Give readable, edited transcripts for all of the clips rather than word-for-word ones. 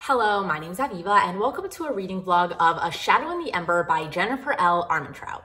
Hello, my name is Aviva and welcome to a reading vlog of A Shadow in the Ember by Jennifer L Armentrout.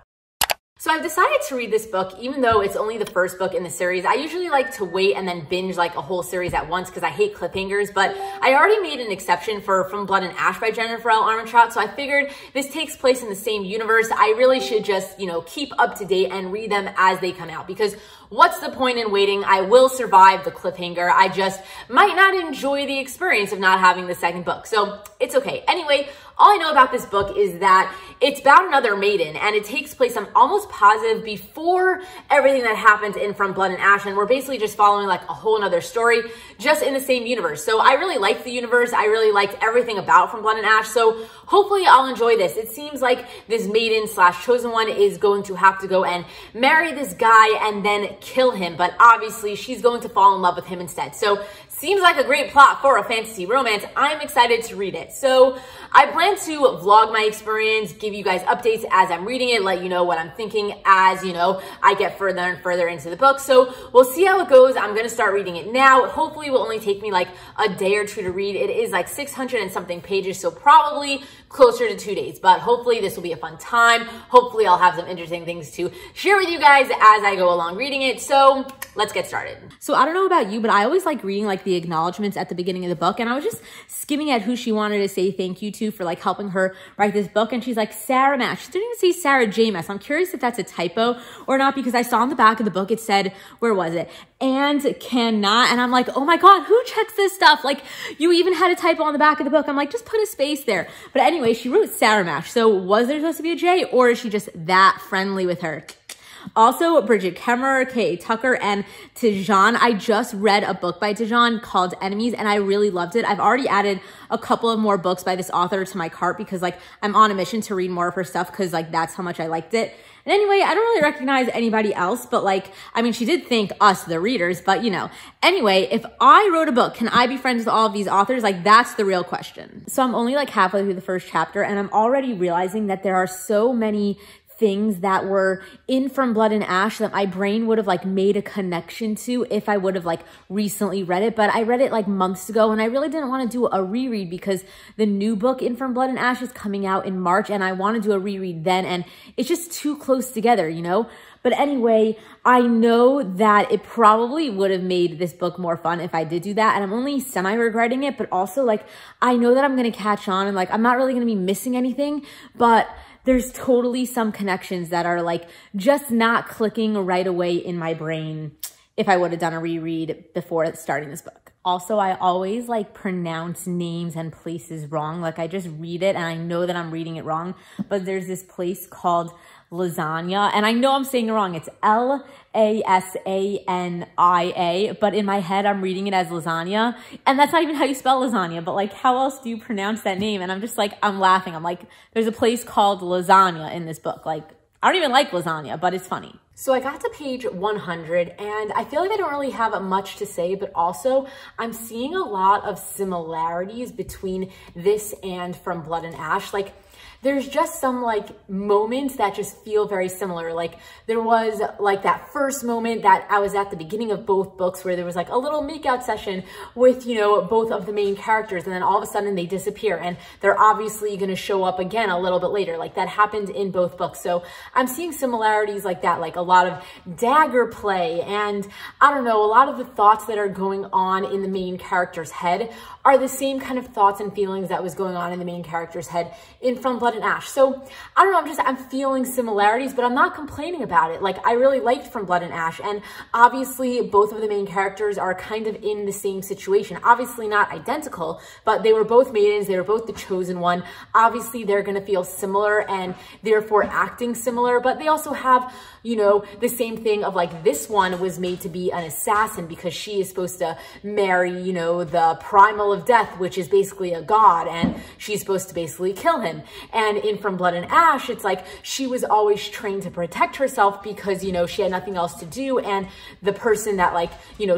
So I've decided to read this book, even though it's only the first book in the series. I usually like to wait and then binge like a whole series at once because I hate cliffhangers, but I already made an exception for From Blood and Ash by Jennifer L Armentrout, so I figured this takes place in the same universe. I really should just, keep up to date and read them as they come out, because what's the point in waiting? I will survive the cliffhanger. I just might not enjoy the experience of not having the second book, so it's okay. Anyway, all I know about this book is that it's about another maiden, and it takes place, I'm almost positive, before everything that happens in From Blood and Ash, and we're basically just following like a whole nother story, just in the same universe. So I really liked the universe. I really liked everything about From Blood and Ash, so hopefully I'll enjoy this. It seems like this maiden slash chosen one is going to have to go and marry this guy and then kill him, but obviously she's going to fall in love with him instead. So seems like a great plot for a fantasy romance. I'm excited to read it. So I plan to vlog my experience, give you guys updates as I'm reading it, let you know what I'm thinking as, I get further and further into the book. So we'll see how it goes. I'm going to start reading it now. Hopefully it will only take me like a day or two to read. It is like 600 and something pages, so probably closer to 2 days, but hopefully this will be a fun time. Hopefully I'll have some interesting things to share with you guys as I go along reading it. So let's get started. So I don't know about you, but I always like reading like the acknowledgments at the beginning of the book, and I was just skimming at who she wanted to say thank you to for like helping her write this book, and she's like Sarah Mash. She didn't even say Sarah J Mash. I'm curious if that's a typo or not, because I saw on the back of the book it said, where was it? And cannot, and I'm like, oh my god, who checks this stuff? Like, you even had a typo on the back of the book. I'm like, just put a space there. But anyway, she wrote Sarah Mash. So was there supposed to be a J, or is she just that friendly with her? Also, Bridget Kemmerer, K.A. Tucker, and Tijan. I just read a book by Tijan called Enemies, and I really loved it. I've already added a couple of more books by this author to my cart because like I'm on a mission to read more of her stuff because like that's how much I liked it. And anyway, I don't really recognize anybody else, but like, I mean, she did thank us, the readers, but Anyway, if I wrote a book, can I be friends with all of these authors? Like, that's the real question. So I'm only like halfway through the first chapter, and I'm already realizing that there are so many things that were in From Blood and Ash that my brain would have like made a connection to if I would have like recently read it. But I read it like months ago, and I really didn't want to do a reread because the new book in From Blood and Ash is coming out in March, and I want to do a reread then, and it's just too close together, But anyway, I know that it probably would have made this book more fun if I did do that, and I'm only semi-regretting it, but also like I know that I'm going to catch on, and like I'm not really going to be missing anything, but there's totally some connections that are like just not clicking right away in my brain if I would have done a reread before starting this book. Also, I always like pronounce names and places wrong. Like I just read it and I know that I'm reading it wrong, but there's this place called Lasagna, and I know I'm saying it wrong. It's Lasania, but in my head, I'm reading it as lasagna, and that's not even how you spell lasagna, but like, how else do you pronounce that name? And I'm just like, I'm laughing. I'm like, there's a place called Lasagna in this book. Like, I don't even like lasagna, but it's funny. So I got to page 100, and I feel like I don't really have much to say, but also I'm seeing a lot of similarities between this and From Blood and Ash. Like, there's just some like moments that just feel very similar. Like there was like that first moment that I was at the beginning of both books where there was like a little makeout session with, both of the main characters, and then all of a sudden they disappear and they're obviously going to show up again a little bit later. Like that happened in both books. So I'm seeing similarities like that, like a lot of dagger play, and I don't know, a lot of the thoughts that are going on in the main character's head are the same kind of thoughts and feelings that was going on in the main character's head in From Blood and Ash. So I don't know, I'm feeling similarities, but I'm not complaining about it. Like I really liked From Blood and Ash, and obviously both of the main characters are kind of in the same situation. Obviously not identical, but they were both maidens. They were both the chosen one. Obviously they're going to feel similar and therefore acting similar, but they also have, the same thing of like this one was made to be an assassin because she is supposed to marry, the primal of death, which is basically a god, and she's supposed to basically kill him. And in From Blood and Ash, it's like she was always trained to protect herself because, she had nothing else to do, and the person that like,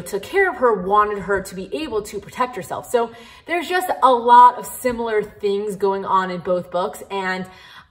took care of her wanted her to be able to protect herself. So there's just a lot of similar things going on in both books, and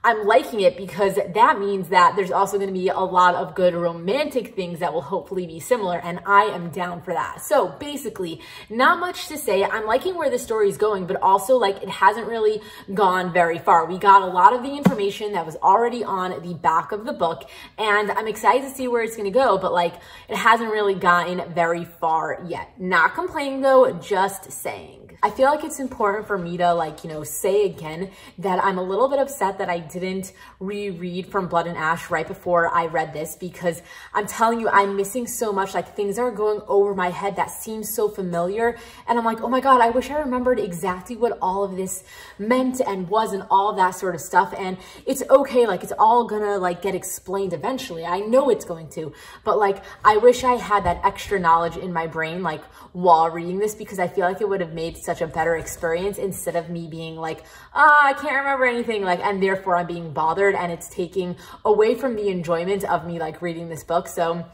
I'm liking it because that means that there's also going to be a lot of good romantic things that will hopefully be similar, and I am down for that. So basically, not much to say. I'm liking where the story is going, but also like it hasn't really gone very far. We got a lot of the information that was already on the back of the book, and I'm excited to see where it's going to go, but like it hasn't really gotten very far yet. Not complaining though, just saying. I feel like it's important for me to like, you know, say again that I'm a little bit upset that I didn't reread From Blood and Ash right before I read this, because I'm telling you, I'm missing so much. Like things are going over my head that seems so familiar. And I'm like, oh my God, I wish I remembered exactly what all of this meant and was and all of that sort of stuff. And it's okay. Like it's all gonna like get explained eventually. I know it's going to, but like, I wish I had that extra knowledge in my brain, like while reading this, because I feel like it would have made such a better experience instead of me being like, I can't remember anything, like, and therefore I'm being bothered and it's taking away from the enjoyment of me like reading this book. So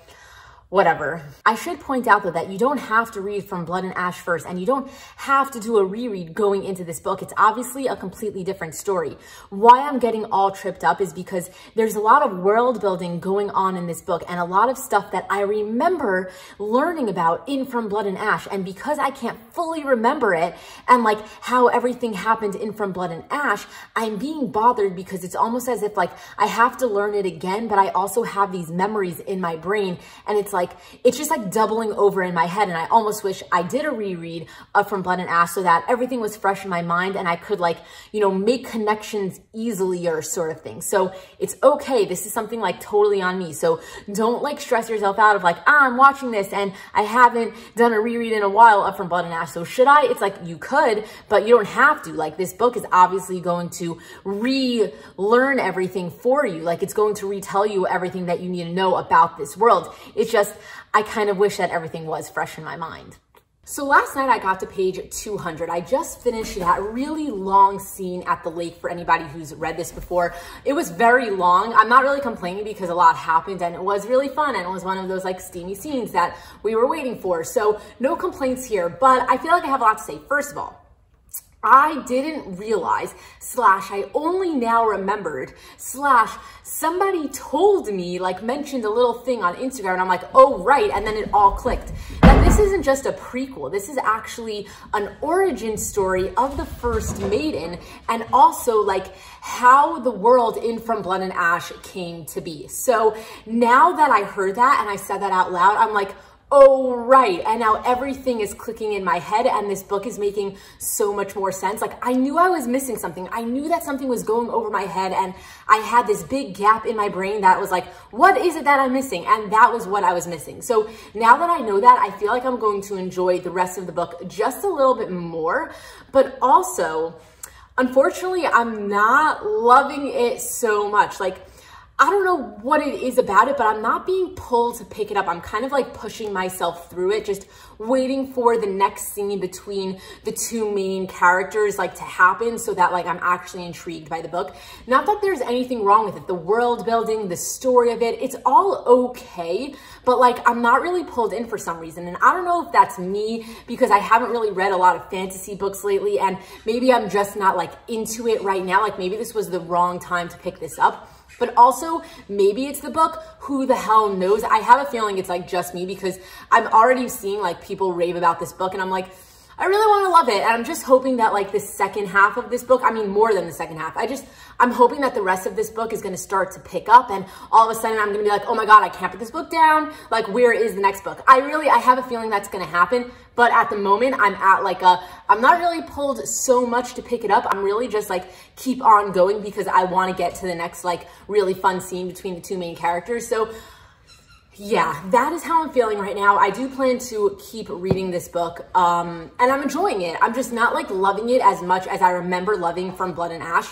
whatever. I should point out though that you don't have to read From Blood and Ash first, and you don't have to do a reread going into this book. It's obviously a completely different story. Why I'm getting all tripped up is because there's a lot of world building going on in this book and a lot of stuff that I remember learning about in From Blood and Ash. And because I can't fully remember it and like how everything happened in From Blood and Ash, I'm being bothered because it's almost as if like I have to learn it again, but I also have these memories in my brain, and it's like, it's just like doubling over in my head. And I almost wish I did a reread of From Blood and Ash so that everything was fresh in my mind and I could like, you know, make connections easily or sort of thing. So it's okay. This is something like totally on me. So don't like stress yourself out of like, I'm watching this and I haven't done a reread in a while of From Blood and Ash. So should I? It's like, you could, but you don't have to. Like this book is obviously going to relearn everything for you. Like it's going to retell you everything that you need to know about this world. It's just, I kind of wish that everything was fresh in my mind. So last night I got to page 200. I just finished that really long scene at the lake for anybody who's read this before. It was very long. I'm not really complaining because a lot happened and it was really fun and it was one of those like steamy scenes that we were waiting for. So no complaints here, but I feel like I have a lot to say. First of all, I didn't realize, slash, I only now remembered, slash, somebody told me, like mentioned a little thing on Instagram and I'm like, oh, right. And then it all clicked. That this isn't just a prequel. This is actually an origin story of the first maiden and also like how the world in From Blood and Ash came to be. So now that I heard that and I said that out loud, I'm like, oh, right. And now everything is clicking in my head and this book is making so much more sense. Like I knew I was missing something. I knew that something was going over my head and I had this big gap in my brain that was like, what is it that I'm missing? And that was what I was missing. So now that I know that, I feel like I'm going to enjoy the rest of the book just a little bit more, but also, unfortunately, I'm not loving it so much. Like, I don't know what it is about it, but I'm not being pulled to pick it up. I'm kind of like pushing myself through it, just waiting for the next scene between the two main characters like to happen so that like I'm actually intrigued by the book. Not that there's anything wrong with it. The world building, the story of it, it's all okay, but like I'm not really pulled in for some reason. And I don't know if that's me because I haven't really read a lot of fantasy books lately and maybe I'm just not like into it right now. Like maybe this was the wrong time to pick this up. But also, maybe it's the book, who the hell knows? I have a feeling it's like just me because I'm already seeing like people rave about this book and I'm like, I really want to love it. And I'm just hoping that like the second half of this book, I mean, more than the second half, I'm hoping that the rest of this book is going to start to pick up and all of a sudden I'm going to be like, oh my God, I can't put this book down. Like, where is the next book? I have a feeling that's going to happen. But at the moment I'm at like I'm not really pulled so much to pick it up. I'm really just like keep on going because I want to get to the next like really fun scene between the two main characters. So yeah, that is how I'm feeling right now. I do plan to keep reading this book and I'm enjoying it. I'm just not like loving it as much as I remember loving From Blood and Ash.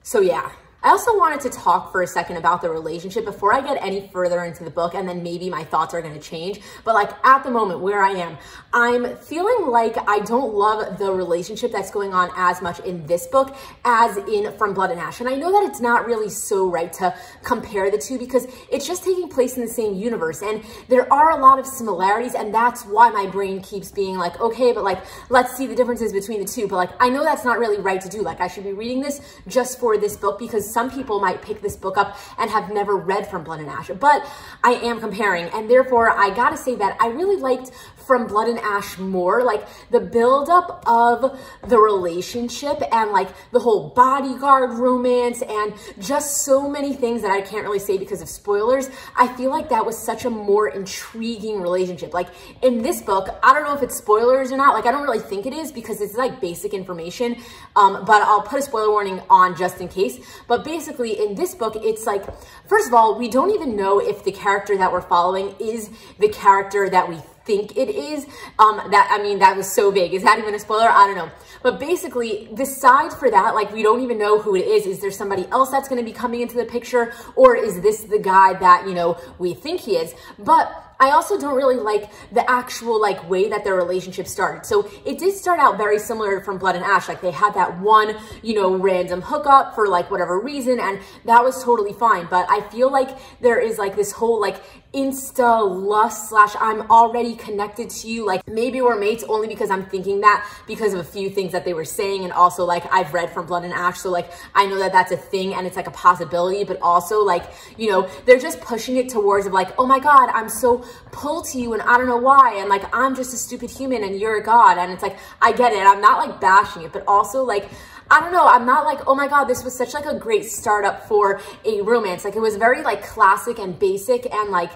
So yeah. I also wanted to talk for a second about the relationship before I get any further into the book, and then maybe my thoughts are going to change. But like at the moment where I am, I'm feeling like I don't love the relationship that's going on as much in this book as in From Blood and Ash. And I know that it's not really so right to compare the two because it's just taking place in the same universe. And there are a lot of similarities, and that's why my brain keeps being like, okay, but like, let's see the differences between the two. But like, I know that's not really right to do. Like, I should be reading this just for this book because some people might pick this book up and have never read From Blood and Ash, but I am comparing, and therefore I gotta say that I really liked From Blood and Ash more. Like the buildup of the relationship and like the whole bodyguard romance and just so many things that I can't really say because of spoilers. I feel like that was such a more intriguing relationship. Like in this book, I don't know if it's spoilers or not. Like I don't really think it is because it's like basic information, but I'll put a spoiler warning on just in case. But basically in this book, it's like, first of all, we don't even know if the character that we're following is the character that we think it is. That was so big. Is that even a spoiler? I don't know. But basically, besides for that, like we don't even know who it is. Is there somebody else that's going to be coming into the picture? Or is this the guy that, you know, we think he is? But I also don't really like the actual like way that their relationship started. So it did start out very similar From Blood and Ash. Like they had that one, you know, random hookup for like whatever reason, and that was totally fine. But I feel like there is like this whole like insta lust slash I'm already connected to you. Like maybe we're mates only because I'm thinking that because of a few things that they were saying. And also like I've read From Blood and Ash. So like I know that that's a thing and it's like a possibility, but also like, you know, they're just pushing it towards of like, oh my God, I'm so pulled to you and I don't know why. And like, I'm just a stupid human and you're a god. And it's like, I get it. I'm not like bashing it, but also like, I don't know, I'm not like, oh my God, this was such like a great startup for a romance. Like it was very like classic and basic and like,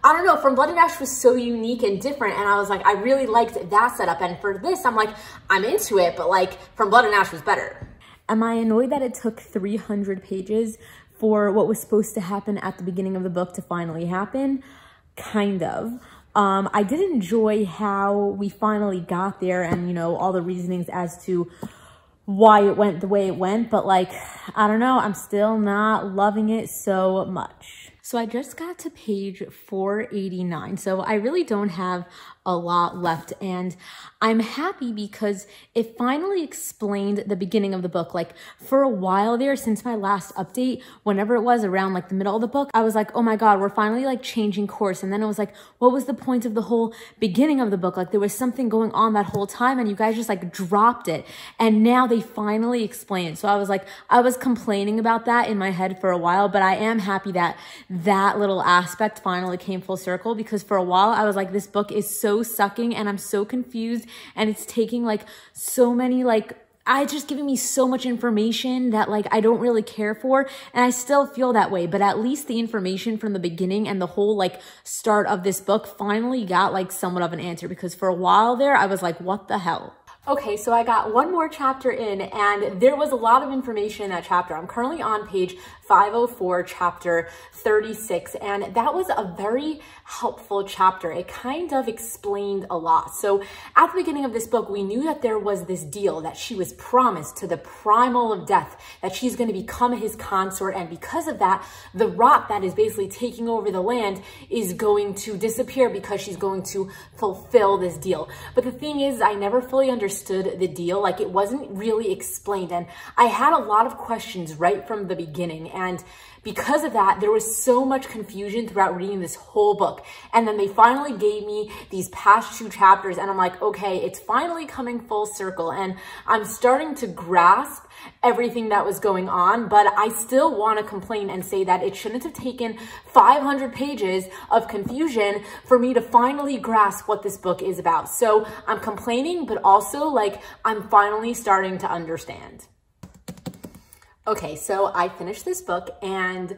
I don't know, From Blood and Ash was so unique and different. And I was like, I really liked that setup. And for this, I'm like, I'm into it, but like From Blood and Ash was better. Am I annoyed that it took 300 pages for what was supposed to happen at the beginning of the book to finally happen? Kind of. I did enjoy how we finally got there and, you know, all the reasonings as to why it went the way it went, but like, I don't know, I'm still not loving it so much. So I just got to page 489, so I really don't have a lot left, and I'm happy because it finally explained the beginning of the book. Like for a while there, since my last update, whenever it was around like the middle of the book, I was like, oh my God, we're finally like changing course. And then it was like, what was the point of the whole beginning of the book? Like there was something going on that whole time and you guys just like dropped it. And now they finally explained it. So I was like, I was complaining about that in my head for a while, but I am happy that that little aspect finally came full circle, because for a while I was like, this book is so sucking and I'm so confused and it's taking like so many it's just giving me so much information that like I don't really care for, and I still feel that way. But at least the information from the beginning and the whole like start of this book finally got like somewhat of an answer, because for a while there I was like, what the hell? Okay, so I got one more chapter in and there was a lot of information in that chapter. I'm currently on page 504, chapter 36, and that was a very helpful chapter. It kind of explained a lot. So at the beginning of this book, we knew that there was this deal that she was promised to the primal of death, that she's going to become his consort, and because of that, the rot that is basically taking over the land is going to disappear because she's going to fulfill this deal. But the thing is, I never fully understood the deal. Like it wasn't really explained, and I had a lot of questions right from the beginning, and because of that, there was so much confusion throughout reading this whole book. And then they finally gave me these past 2 chapters and I'm like, okay, it's finally coming full circle and I'm starting to grasp everything that was going on, but I still want to complain and say that it shouldn't have taken 500 pages of confusion for me to finally grasp what this book is about. So I'm complaining, but also like I'm finally starting to understand. Okay, so I finished this book and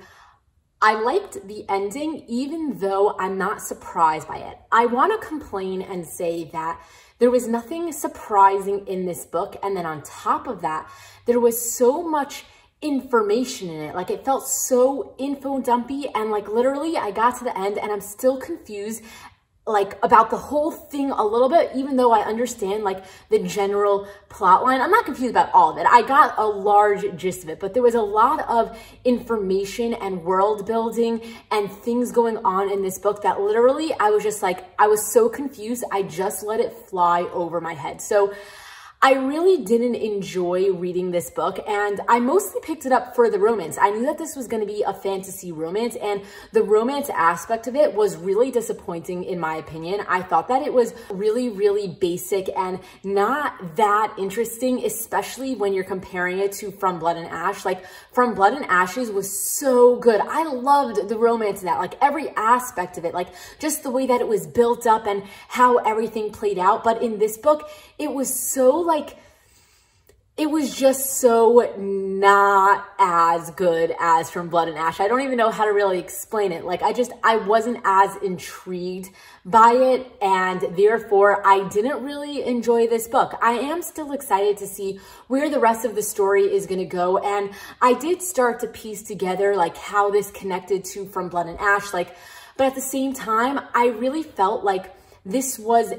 I liked the ending, even though I'm not surprised by it. I want to complain and say that there was nothing surprising in this book. And then on top of that, there was so much information in it. Like it felt so info dumpy, and like literally I got to the end and I'm still confused like about the whole thing a little bit, even though I understand like the general plot line. I'm not confused about all of it. I got a large gist of it, but there was a lot of information and world building and things going on in this book that literally I was just like, I was so confused. I just let it fly over my head. So I really didn't enjoy reading this book, and I mostly picked it up for the romance. I knew that this was going to be a fantasy romance, and the romance aspect of it was really disappointing in my opinion. I thought that it was really, really basic and not that interesting, especially when you're comparing it to From Blood and Ash. Like, From Blood and Ashes was so good. I loved the romance in that, like every aspect of it, like just the way that it was built up and how everything played out. But in this book, it was so like, it was just so not as good as From Blood and Ash. I don't even know how to really explain it. Like, I wasn't as intrigued by it, and therefore I didn't really enjoy this book. I am still excited to see where the rest of the story is going to go, and I did start to piece together like how this connected to From Blood and Ash, like, but at the same time, I really felt like this was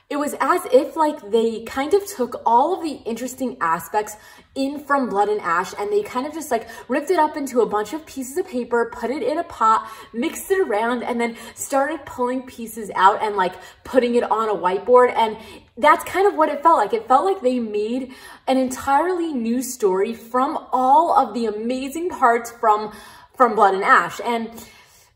it was as if like they kind of took all of the interesting aspects in From Blood and Ash and they kind of just like ripped it up into a bunch of pieces of paper, put it in a pot, mixed it around, and then started pulling pieces out and like putting it on a whiteboard. And that's kind of what it felt like. It felt like they made an entirely new story from all of the amazing parts from Blood and Ash. And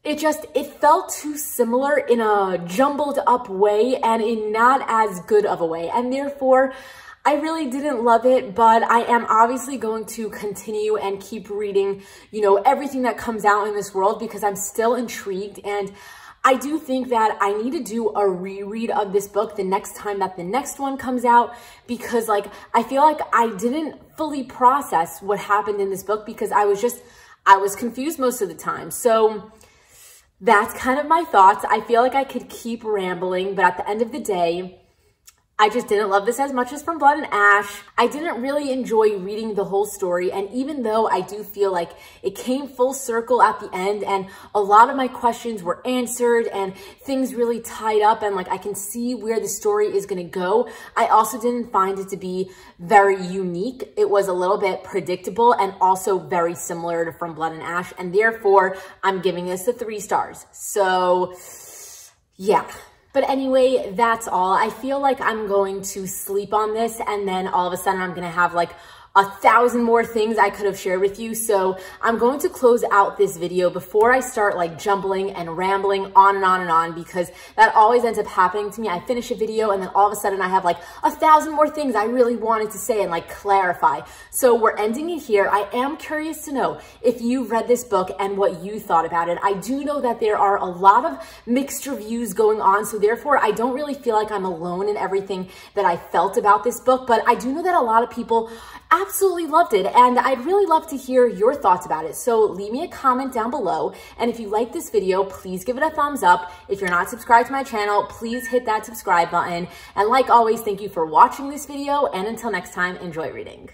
it felt too similar in a jumbled up way and in not as good of a way. And therefore, I really didn't love it, but I am obviously going to continue and keep reading, you know, everything that comes out in this world because I'm still intrigued. And I do think that I need to do a reread of this book the next time that the next one comes out, because like, I feel like I didn't fully process what happened in this book because I was confused most of the time. So that's kind of my thoughts. I feel like I could keep rambling, but at the end of the day, I just didn't love this as much as From Blood and Ash. I didn't really enjoy reading the whole story, and even though I do feel like it came full circle at the end and a lot of my questions were answered and things really tied up and like I can see where the story is going to go, I also didn't find it to be very unique. It was a little bit predictable and also very similar to From Blood and Ash, and therefore I'm giving this a 3 stars. So yeah. But anyway, that's all. I feel like I'm going to sleep on this and then all of a sudden I'm going to have like 1,000 more things I could have shared with you. So I'm going to close out this video before I start like jumbling and rambling on and on and on, because that always ends up happening to me. I finish a video and then all of a sudden I have like 1,000 more things I really wanted to say and like clarify. So we're ending it here. I am curious to know if you read this book and what you thought about it. I do know that there are a lot of mixed reviews going on, so therefore I don't really feel like I'm alone in everything that I felt about this book, but I do know that a lot of people absolutely loved it, and I'd really love to hear your thoughts about it. So leave me a comment down below, and if you like this video, please give it a thumbs up. If you're not subscribed to my channel, please hit that subscribe button. And like always, thank you for watching this video, and until next time, enjoy reading.